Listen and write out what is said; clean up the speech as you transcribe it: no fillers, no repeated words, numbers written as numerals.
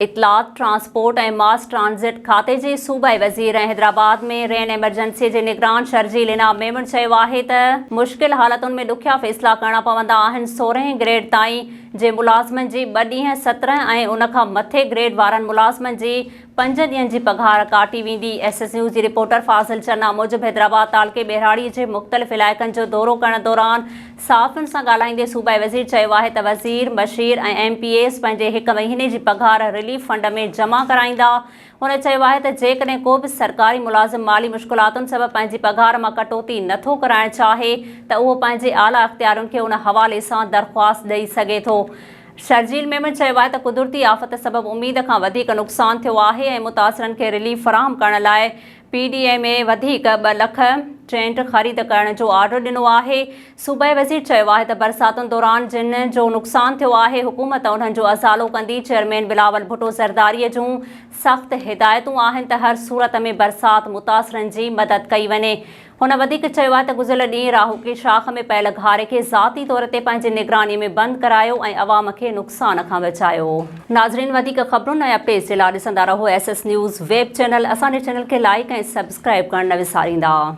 इतलात transport ऐं मास transit खाते जे सूबाई वज़ीर ऐं हैदराबाद में रेन एमरजेंसी जे निगरान शर्जील इनाम मेमण चयो आहे त मुश्किल हालतुनि में ॾुखिया फ़ैसिला करणा पवंदा आहिनि। 16 ग्रेड ताईं जे मुलाज़िमनि जी 2 ॾींहं 17 ऐं उन खां मथे ग्रेड वारनि मुलाज़िमनि जी 5 ॾींहंनि जी पघार काटी वेंदी। एसएस न्यूज़ जी रिपोर्टर फाज़िल चन्ना मूजिबि हैदराबाद तालके बेराड़ी जे मुख़्तलिफ़ इलाइक़नि जो दौरो करण दौरान साफ़ियुनि सां ॻाल्हाईंदे सूबाई वज़ीर चयो आहे त वज़ीर बशीर ऐं MPAs पंहिंजे 1 महीने जी पघार रिलीफ फंड में जमा कराईंदा। हुन चयो आहे त जेकॾहिं को बि सरकारी मुलाज़िम माली मुश्किलातुनि सबबि पंहिंजी पघार मां कटौती नथो कराइणु चाहे त उहो पंहिंजे आला इख़्तियारुनि खे उन हवाले सां दरख़्वास्त ॾेई सघे थो। शर्जील मेमण चयो आहे त कुदरती आफ़त सबबि उमीद खां वधीक नुक़सानु थियो आहे ऐं मुतासिरनि खे रिलीफ फ़राहम करण लाइ PDMA वधीक 2 लख टेंट ख़रीद करण जो ऑर्डर ॾिनो आहे। सूबाई वज़ीर चयो आहे त बरसातुनि दौरान जिन जो नुक़सानु थियो आहे हुकूमत उन्हनि जो अज़ालो कंदी। चेयरमैन बिलावल भुट्टो ज़रदारीअ जूं सख़्त हिदायतूं आहिनि त हर सूरत में बरसात मुतासिरनि जी मदद कई वञे। हुन वधीक चयो आहे त गुज़िरियल ॾींहुं राहु शाख में पयल घारे खे ज़ाती तौर ते पंहिंजे निगरानीअ में बंदि करायो ऐं अवाम खे नुक़सान खां बचायो। नाज़रीन, वधीक ख़बरुनि ऐं अपडेट्स जे लाइ ॾिसंदा रहो SS न्यूज़ वेब चैनल। असांजे चैनल खे लाइक ऐं सब्सक्राइब करणु न विसारींदा।